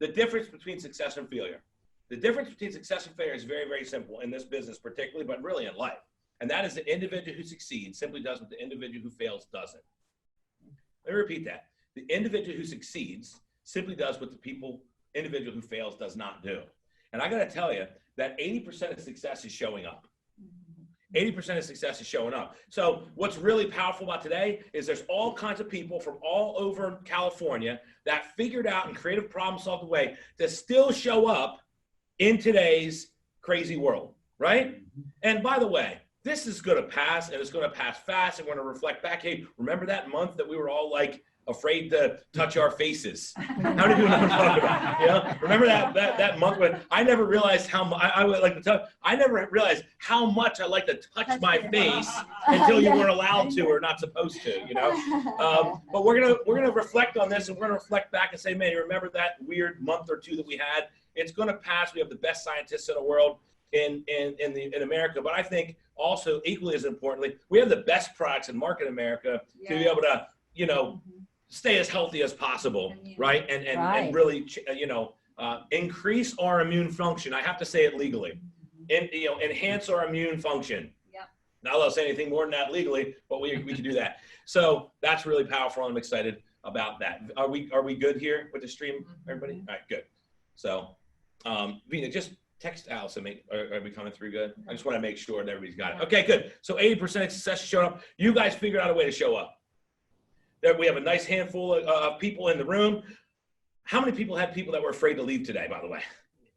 the difference between success and failure. The difference between success and failure is very, very simple in this business particularly, but really in life. And that is the individual who succeeds simply does what the individual who fails doesn't. Let me repeat that. The individual who succeeds simply does what the individual who fails does not do. And I got to tell you that 80% of success is showing up. 80% of success is showing up. So what's really powerful about today is there's all kinds of people from all over California that figured out and creative problem solved a way to still show up in today's crazy world, right? And by the way, this is going to pass, and it's going to pass fast, and we're going to reflect back. Hey, remember that month that we were all like afraid to touch our faces? How many people know what I'm talking about? You know, remember that month when I never realized how I would like to touch. I never realized how much I like to touch my face until you weren't allowed to or not supposed to. You know, but we're gonna reflect on this, and we're gonna reflect back and say, man, you remember that weird month or two that we had? It's going to pass. We have the best scientists in the world in America, but I think also equally as importantly, we have the best products in market in America to be able to, you know, stay as healthy as possible, right? And really, you know, increase our immune function. I have to say it legally, and you know, enhance our immune function. Yep. Not allowed to say anything more than that legally, but we can do that. So that's really powerful. I'm excited about that. Are we good here with the stream, everybody? All right, good. So, Vina, just text Alice and are we coming through good? I just want to make sure that everybody's got it. Okay, good. So 80% of success is showing up. You guys figured out a way to show up. There, we have a nice handful of people in the room. How many people had people that were afraid to leave today, by the way?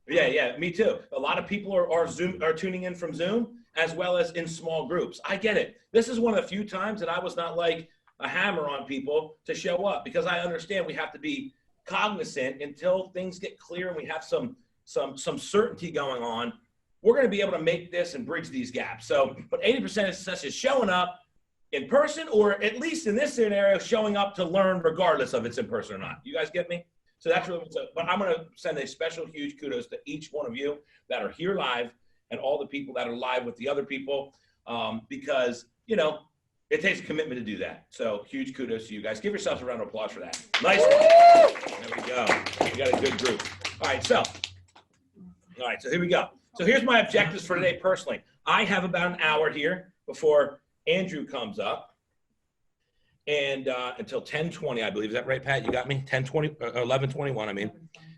Yeah, me too. A lot of people are tuning in from Zoom as well as in small groups. I get it. This is one of the few times that I was not like a hammer on people to show up, because I understand we have to be cognizant until things get clear and we have some certainty going on. We're going to be able to make this and bridge these gaps. So, but 80% of success is showing up in person, or at least in this scenario, showing up to learn regardless of it's in person or not. You guys get me? So that's really what's up. But I'm going to send a special huge kudos to each one of you that are here live and all the people that are live with the other people, because, you know, it takes a commitment to do that. So huge kudos to you guys. Give yourselves a round of applause for that. Nice one. There we go. We got a good group. All right, so here we go. So here's my objectives for today personally. I have about an hour here before Andrew comes up, and until 10:20, I believe. Is that right, Pat? You got me? 10:20, 11:21, I mean.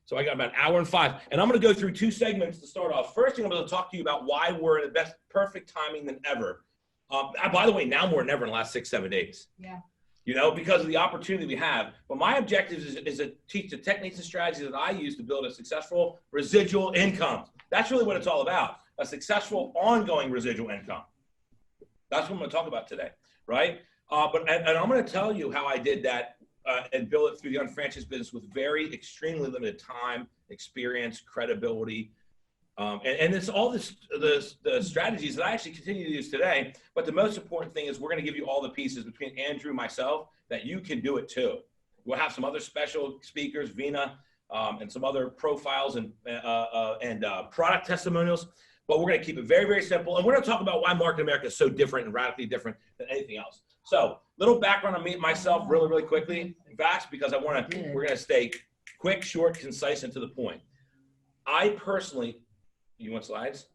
So I got about an hour and 5. And I'm going to go through 2 segments to start off. First thing, I'm going to talk to you about why we're in the best, perfect timing than ever. By the way, now more than ever in the last 6-7 days. Yeah. You know, because of the opportunity we have. But my objective is to teach the techniques and strategies that I use to build a successful residual income. That's really what it's all about. A successful ongoing residual income. That's what I'm going to talk about today, right? And I'm going to tell you how I did that and build it through the unfranchised business with very extremely limited time, experience, credibility. And it's all the strategies that I actually continue to use today. But the most important thing is we're going to give you all the pieces between Andrew and myself that you can do it too. We'll have some other special speakers, Vina, and some other profiles and product testimonials. But we're going to keep it very, very simple. And we're going to talk about why Market America is so different and radically different than anything else. So little background on me and myself really, really quickly and fast, because we're going to stay quick, short, concise, and to the point. I personally, you want slides?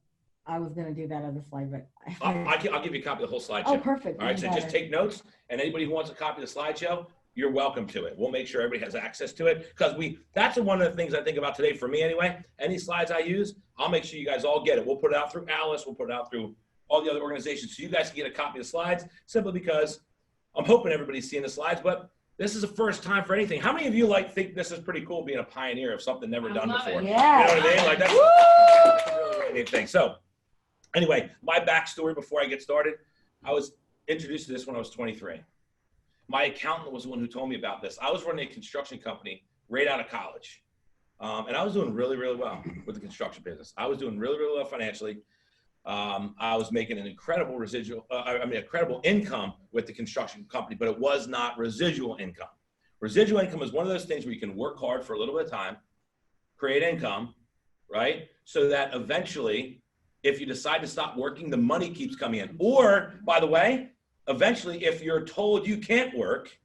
I was going to do that other slide, but I'll give you a copy of the whole slideshow. Oh, perfect. All right, so just take notes, and anybody who wants a copy of the slideshow, you're welcome to it. We'll make sure everybody has access to it, because that's one of the things I think about today for me anyway. Any slides I use, I'll make sure you guys all get it. We'll put it out through Alice. We'll put it out through all the other organizations so you guys can get a copy of the slides, simply because I'm hoping everybody's seeing the slides, but this is the first time for anything. How many of you think this is pretty cool being a pioneer of something never done before? Yeah. You know what I mean? Like that's a really, really neat thing. So anyway, my backstory before I get started, I was introduced to this when I was 23. My accountant was the one who told me about this. I was running a construction company right out of college. And I was doing really, really well with the construction business. I was doing really, really well financially. I was making an incredible incredible income with the construction company, but it was not residual income. Residual income is one of those things where you can work hard for a little bit of time, create income, right? So that eventually, if you decide to stop working, the money keeps coming in. Or, by the way, eventually, if you're told you can't work,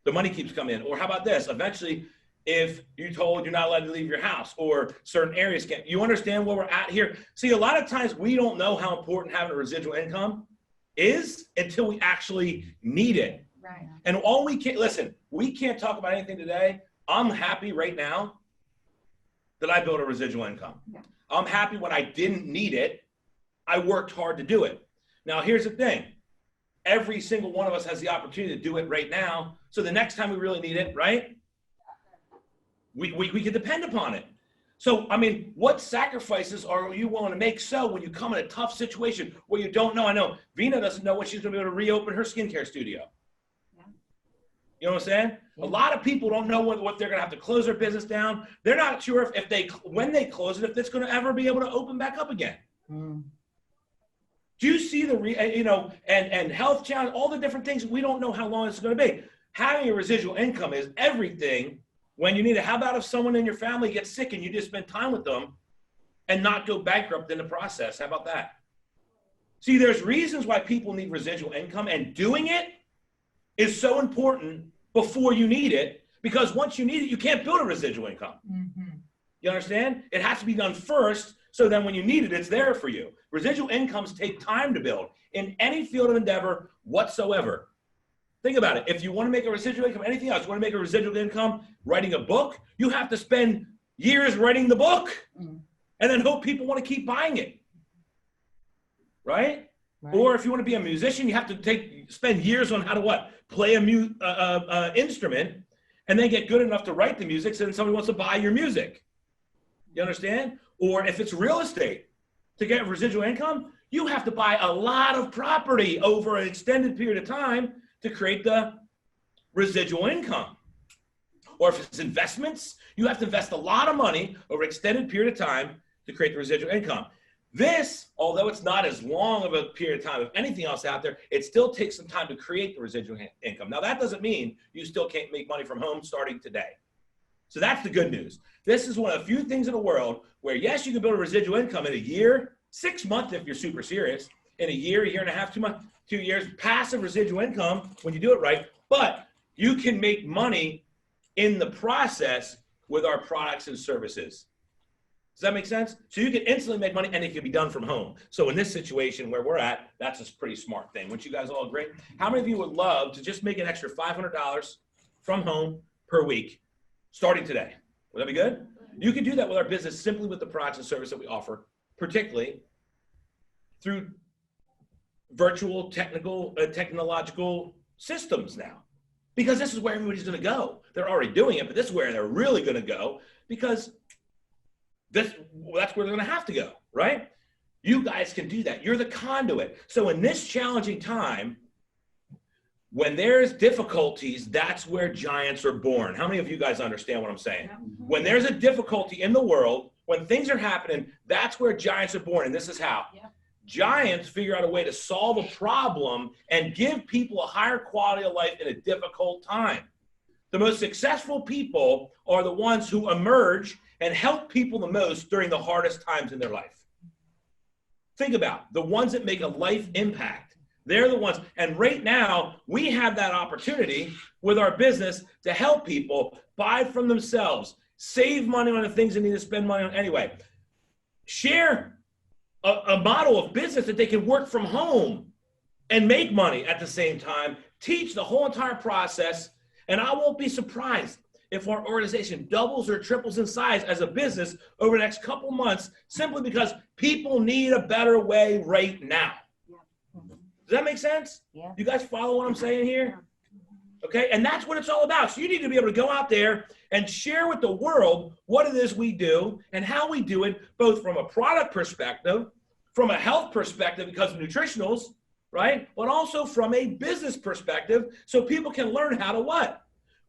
the money keeps coming in. Or how about this? Eventually, if you told you're not allowed to leave your house or certain areas can't. You understand where we're at here? See, a lot of times we don't know how important having a residual income is until we actually need it. Right. And all we can't, listen, we can't talk about anything today. I'm happy right now that I built a residual income. Yeah. I'm happy when I didn't need it, I worked hard to do it. Now, here's the thing. Every single one of us has the opportunity to do it right now. So the next time we really need it, right? We can depend upon it. So, I mean, what sacrifices are you willing to make so when you come in a tough situation where you don't know? I know Vina doesn't know when she's going to be able to reopen her skincare studio. Yeah. You know what I'm saying? Yeah. A lot of people don't know what they're going to have to close their business down. They're not sure if they, when they close it, if it's going to ever be able to open back up again. Mm. Do you see the, and health challenge, all the different things, we don't know how long it's going to be. Having a residual income is everything when you need it. How about if someone in your family gets sick and you just spend time with them and not go bankrupt in the process? How about that? See, there's reasons why people need residual income, and doing it is so important before you need it, because once you need it, you can't build a residual income. Mm-hmm. You understand? It has to be done first, so then when you need it, it's there for you. Residual incomes take time to build in any field of endeavor whatsoever. Think about it. If you want to make a residual income, anything else, you want to make a residual income, writing a book, you have to spend years writing the book and then hope people want to keep buying it. Right? Or if you want to be a musician, you have to spend years on how to what? Play a instrument and then get good enough to write the music so then somebody wants to buy your music. You understand? Or if it's real estate, to get residual income, you have to buy a lot of property over an extended period of time to create the residual income. Or if it's investments, you have to invest a lot of money over an extended period of time to create the residual income. This, although it's not as long of a period of time of anything else out there, it still takes some time to create the residual income. Now, that doesn't mean you still can't make money from home starting today. So that's the good news. This is one of the few things in the world where, yes, you can build a residual income in a year, 6 months if you're super serious, in a year and a half, 2 months, 2 years, passive residual income when you do it right, but you can make money in the process with our products and services. Does that make sense? So you can instantly make money and it can be done from home. So in this situation where we're at, that's a pretty smart thing. Wouldn't you guys all agree? How many of you would love to just make an extra $500 from home per week starting today? Would that be good? You can do that with our business simply with the products and service that we offer, particularly through virtual technological systems now, because this is where everybody's going to go. They're already doing it, but this is where they're really going to go, because that's where they're going to have to go, right? You guys can do that. You're the conduit. So in this challenging time, when there's difficulties, that's where giants are born. How many of you guys understand what I'm saying? When there's a difficulty in the world, when things are happening, that's where giants are born. And this is how. Yeah. Giants figure out a way to solve a problem and give people a higher quality of life in a difficult time. The most successful people are the ones who emerge and help people the most during the hardest times in their life. Think about the ones that make a life impact. They're the ones. And right now, we have that opportunity with our business to help people buy from themselves, save money on the things they need to spend money on anyway. Share a model of business that they can work from home and make money at the same time, teach the whole entire process. And I won't be surprised if our organization doubles or triples in size as a business over the next couple months, simply because people need a better way right now. Does that make sense? Yeah. You guys follow what I'm saying here? Okay, and that's what it's all about. So you need to be able to go out there and share with the world what it is we do and how we do it, both from a product perspective, from a health perspective because of nutritionals, right? But also from a business perspective, so people can learn how to what?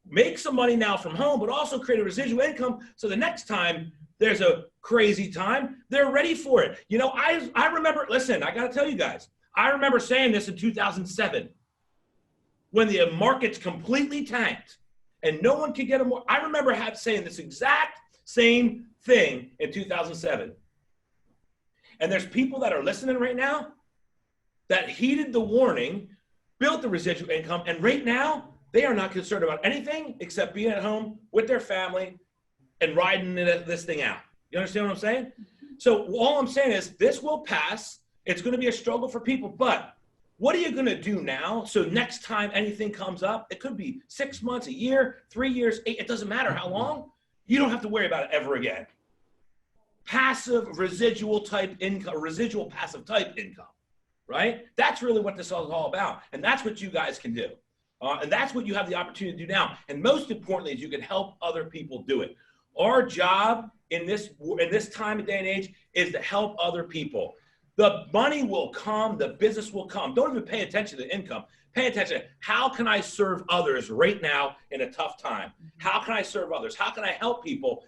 Make some money now from home, but also create a residual income so the next time there's a crazy time, they're ready for it. You know, I remember, listen, I got to tell you guys, I remember saying this in 2007 when the markets completely tanked and no one could get them. I remember saying this exact same thing in 2007. And there's people that are listening right now that heeded the warning, built the residual income, and right now they are not concerned about anything except being at home with their family and riding this thing out. You understand what I'm saying? So all I'm saying is this will pass. It's going to be a struggle for people, but what are you going to do now? So next time anything comes up, it could be 6 months, a year, 3 years, 8, it doesn't matter how long. You don't have to worry about it ever again. Passive residual type income, residual passive type income, right? That's really what this is all about. And that's what you guys can do. And that's what you have the opportunity to do now. And most importantly is you can help other people do it. Our job in this time and day and age is to help other people. The money will come, the business will come. Don't even pay attention to the income. Pay attention. How can I serve others right now in a tough time? How can I serve others? How can I help people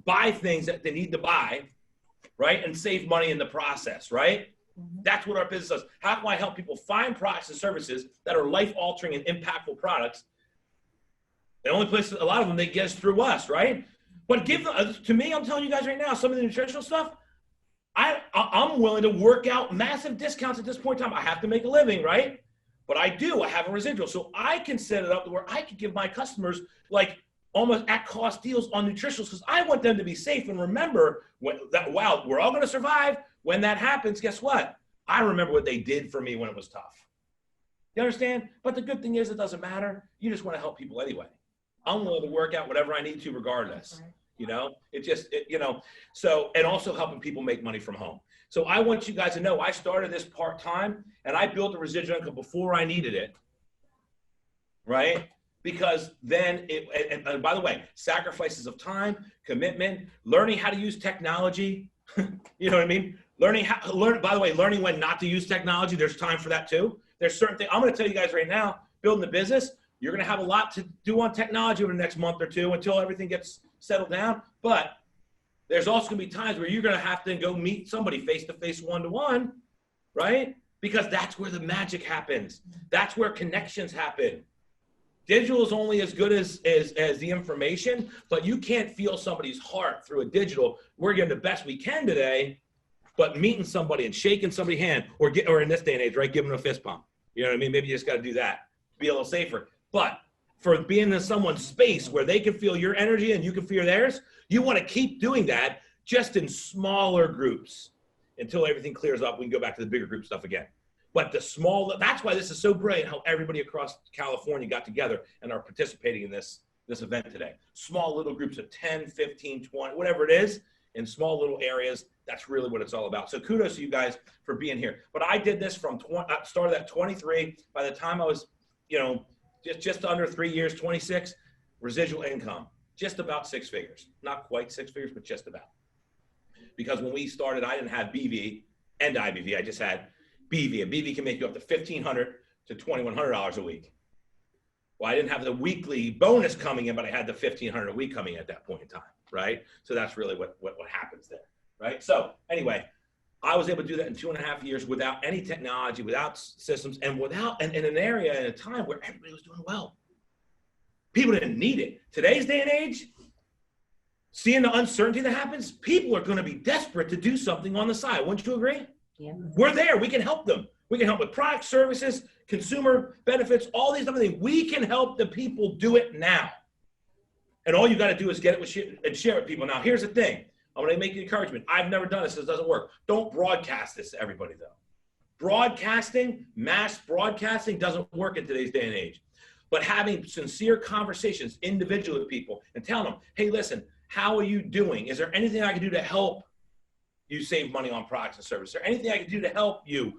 buy things that they need to buy, right? And save money in the process, right? That's what our business does. How can I help people find products and services that are life-altering and impactful products? The only place, a lot of them, they get us through us, right? But give them, to me, I'm telling you guys right now, some of the nutritional stuff, I'm willing to work out massive discounts at this point in time. I have to make a living, right? But I have a residual. So I can set it up to where I can give my customers like almost at cost deals on nutritionals because I want them to be safe and remember wow, we're all going to survive. When that happens, guess what? I remember what they did for me when it was tough. You understand? But the good thing is it doesn't matter. You just want to help people anyway. I'm willing to work out whatever I need to regardless. You know, so, and also helping people make money from home. So I want you guys to know I started this part-time and I built a residual income before I needed it, right? Because then and by the way, sacrifices of time, commitment, learning how to use technology, you know what I mean? By the way, learning when not to use technology, there's time for that too. There's certain things, I'm going to tell you guys right now, building the business, you're going to have a lot to do on technology over the next month or two until everything gets settled down. But there's also going to be times where you're going to have to go meet somebody face-to-face, one-to-one, right? Because that's where the magic happens. That's where connections happen. Digital is only as good as the information, but you can't feel somebody's heart through a digital. We're getting the best we can today, but meeting somebody and shaking somebody's hand, or in this day and age, right, giving them a fist bump. You know what I mean? Maybe you just got to do that, be a little safer. But for being in someone's space where they can feel your energy and you can feel theirs, you want to keep doing that just in smaller groups until everything clears up. We can go back to the bigger group stuff again. But that's why this is so brilliant how everybody across California got together and are participating in this event today. Small little groups of 10, 15, 20, whatever it is, in small little areas. That's really what it's all about. So kudos to you guys for being here. But I did this started at 23. By the time I was, just under 3 years, 26, residual income, just about 6 figures. Not quite 6 figures, but just about. Because when we started, I didn't have BV and IBV. I just had BV, and BV can make you up to $1,500 to $2,100 a week. Well, I didn't have the weekly bonus coming in, but I had the $1,500 a week coming in at that point in time, right? So that's really what happens there, right? So anyway, I was able to do that in 2.5 years without any technology, without systems, and in an area in a time where everybody was doing well. People didn't need it. Today's day and age, seeing the uncertainty that happens, people are going to be desperate to do something on the side. Wouldn't you agree? Yeah. We're there. We can help them. We can help with products, services, consumer benefits, all these other things. We can help the people do it now. And all you got to do is get it and share it with people. Now, here's the thing. I'm going to make an encouragement. I've never done this. This doesn't work. Don't broadcast this to everybody, though. Broadcasting, mass broadcasting doesn't work in today's day and age. But having sincere conversations individually with people and telling them, hey, listen, how are you doing? Is there anything I can do to help you save money on products and services? Is there anything I can do to help you,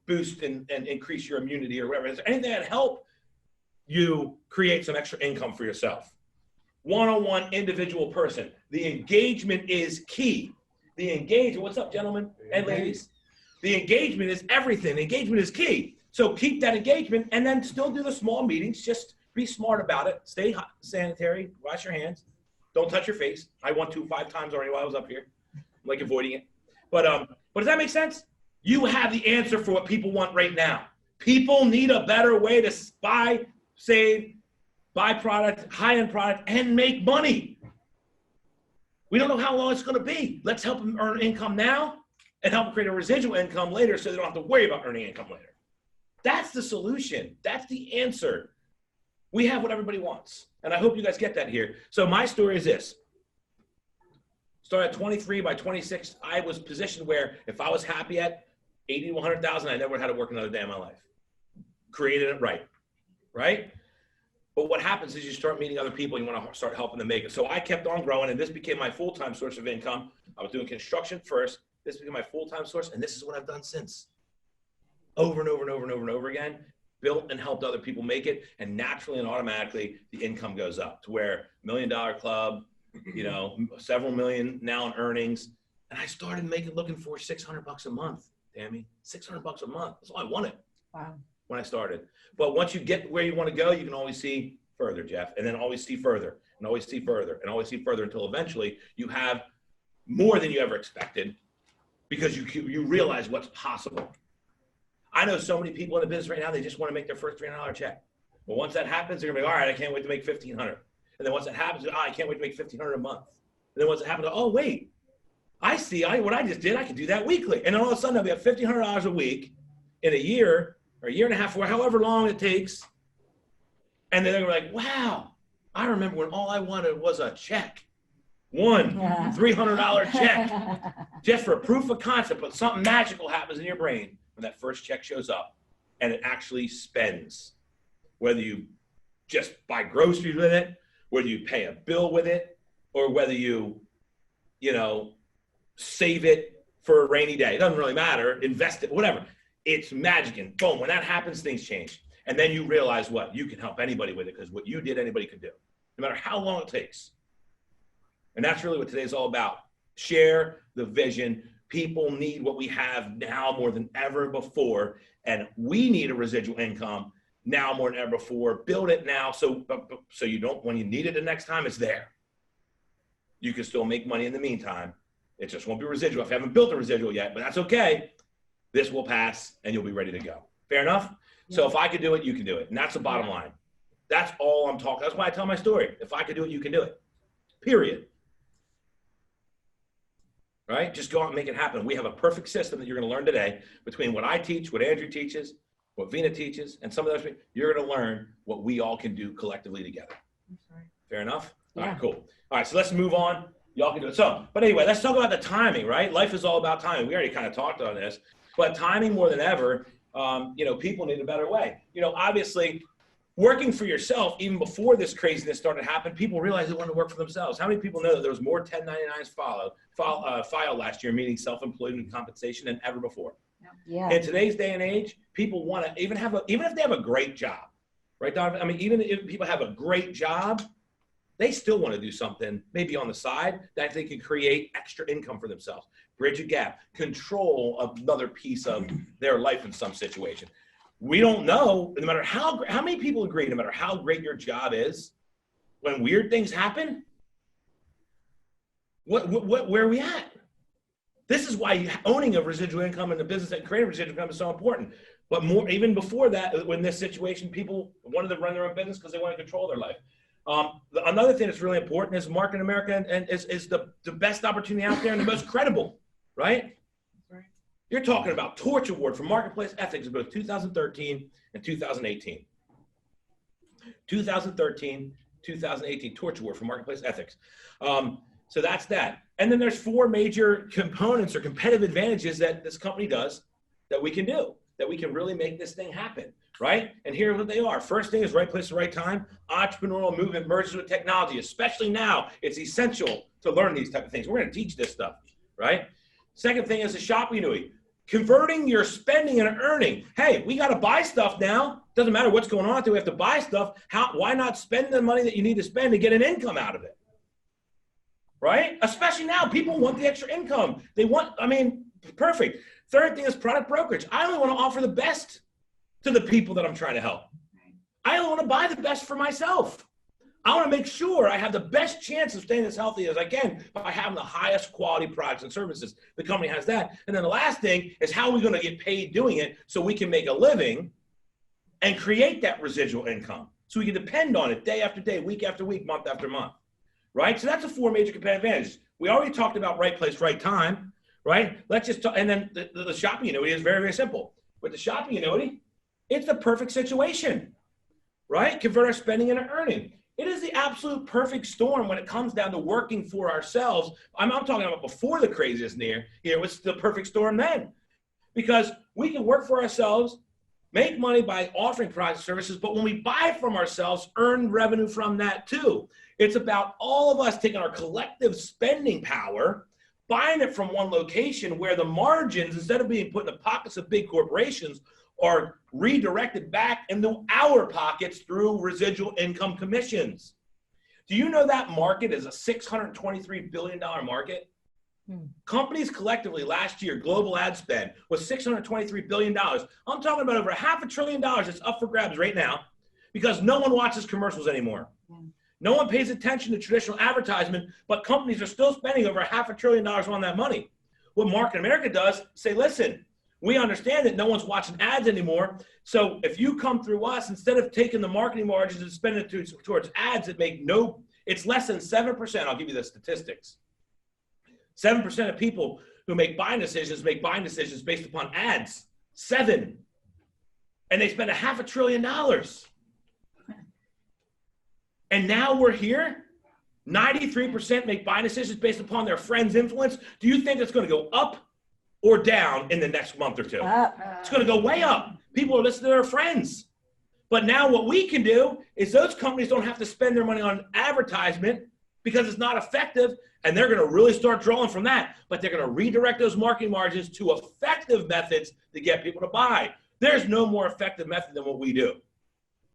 boost and increase your immunity or whatever? Is there anything that can help you create some extra income for yourself? One-on-one individual person. The engagement is key. The engagement, what's up, gentlemen and ladies? The engagement is everything. The engagement is key. So keep that engagement and then still do the small meetings. Just be smart about it. Stay sanitary. Wash your hands. Don't touch your face. I went 5 times already while I was up here. I'm like avoiding it. But does that make sense? You have the answer for what people want right now. People need a better way to buy, save, buy product, high-end product, and make money. We don't know how long it's going to be. Let's help them earn income now and help them create a residual income later so they don't have to worry about earning income later. That's the solution. That's the answer. We have what everybody wants. And I hope you guys get that here. So my story is this. Started at 23, by 26, I was positioned where if I was happy at 80 to 100,000, I never had to work another day in my life. Created it right, right? But what happens is you start meeting other people, you want to start helping them make it. So I kept on growing, and this became my full-time source of income. I was doing construction first. This became my full-time source, and this is what I've done since. Over and over and over and over and over again, built and helped other people make it, and naturally and automatically, the income goes up to where $1 Million Club, you know, several million now in earnings. And I started looking for $600 a month, Tammy, $600 a month. That's all I wanted. Wow. When I started. But once you get where you want to go, you can always see further, Jeff, and then always see further and always see further and always see further until eventually you have more than you ever expected because you realize what's possible. I know so many people in the business right now, they just want to make their first $300 check. But once that happens, they're going to be, all right, I can't wait to make $1,500. And then once that happens, I can't wait to make $1,500 a month. And then once it happens, oh, wait, I see what I just did. I can do that weekly. And then all of a sudden, I'll be at $1,500 a week in a year or a year and a half, or however long it takes. And then they're like, wow, I remember when all I wanted was a check. One $300 check. Just for proof of concept, but something magical happens in your brain when that first check shows up and it actually spends. Whether you just buy groceries with it, whether you pay a bill with it, or whether you save it for a rainy day. It doesn't really matter. Invest it, whatever. It's magic, and boom, when that happens, things change. And then you realize what? You can help anybody with it because what you did, anybody could do, no matter how long it takes. And that's really what today's all about. Share the vision. People need what we have now more than ever before, and we need a residual income now more than ever before. Build it now so you don't, when you need it the next time, it's there. You can still make money in the meantime. It just won't be residual if you haven't built a residual yet, but that's okay. This will pass and you'll be ready to go. Fair enough? Yeah. So if I could do it, you can do it. And that's the bottom line. That's all I'm talking. That's why I tell my story. If I could do it, you can do it. Period. Right? Just go out and make it happen. We have a perfect system that you're going to learn today between what I teach, what Andrew teaches, what Vina teaches, and some of those people. You're going to learn what we all can do collectively together. Fair enough? Yeah. All right, cool. All right, so let's move on. Y'all can do it. So, but anyway, let's talk about the timing, right? Life is all about timing. We already kind of talked on this. But timing more than ever, people need a better way. Obviously, working for yourself, even before this craziness started happening, people realized they wanted to work for themselves. How many people know that there was more 1099s filed last year, meaning self-employment compensation, than ever before? Yeah. In today's day and age, people want to even if they have a great job, right, Donovan? I mean, even if people have a great job, they still want to do something maybe on the side that they can create extra income for themselves. Bridge a gap, control another piece of their life in some situation. We don't know, no matter how many people agree, no matter how great your job is, when weird things happen, where are we at? This is why owning a residual income in the business and creating residual income is so important. But more, even before that, when this situation, people wanted to run their own business because they want to control their life. Another thing that's really important is market in America and is the best opportunity out there and the most credible, right? Right. You're talking about Torch Award for Marketplace Ethics in both 2013 and 2018. 2013, 2018, Torch Award for Marketplace Ethics. So that's that. And then there's 4 major components or competitive advantages that this company does that we can do, that we can really make this thing happen, right? And here's what they are. First thing is right place, right time. Entrepreneurial movement merges with technology, especially now. It's essential to learn these type of things. We're going to teach this stuff, right? Second thing is a shopping annuity. Converting your spending and earning. Hey, we got to buy stuff now. Doesn't matter what's going on out there. We have to buy stuff. Why not spend the money that you need to spend to get an income out of it? Right? Especially now, people want the extra income. Perfect. Third thing is product brokerage. I only want to offer the best to the people that I'm trying to help. I only want to buy the best for myself. I want to make sure I have the best chance of staying as healthy as I can by having the highest quality products and services. The company has that. And then the last thing is how are we going to get paid doing it so we can make a living and create that residual income so we can depend on it day after day, week after week, month after month, right? So that's the 4 major competitive advantages. We already talked about right place, right time, right? Let's just talk, and then the shopping annuity is very, very simple. With the shopping annuity, it's the perfect situation. right? Convert our spending into earning. It is the absolute perfect storm when it comes down to working for ourselves. I'm talking about before the craziest year. It was the perfect storm then, because we can work for ourselves, make money by offering products and services, but when we buy from ourselves, earn revenue from that too. It's about all of us taking our collective spending power, buying it from one location where the margins, instead of being put in the pockets of big corporations, are redirected back into our pockets through residual income commissions. Do you know that market is a $623 billion market? Companies collectively last year, global ad spend was $623 billion. I'm talking about over $500 billion that's up for grabs right now because no one watches commercials anymore. No one pays attention to traditional advertisement, but companies are still spending over $500 billion on that money. What Market America does, say, listen, we understand that no one's watching ads anymore. So if you come through us, instead of taking the marketing margins and spending it towards ads that make it's less than 7%. I'll give you the statistics. 7% of people who make buying decisions based upon ads. 7. And they spend $500 billion. And now we're here. 93% make buying decisions based upon their friends' influence. Do you think it's going to go up or down in the next month or two? It's going to go way up. People are listening to their friends. But now what we can do is those companies don't have to spend their money on advertisement because it's not effective, and they're going to really start drawing from that. But they're going to redirect those marketing margins to effective methods to get people to buy. There's no more effective method than what we do.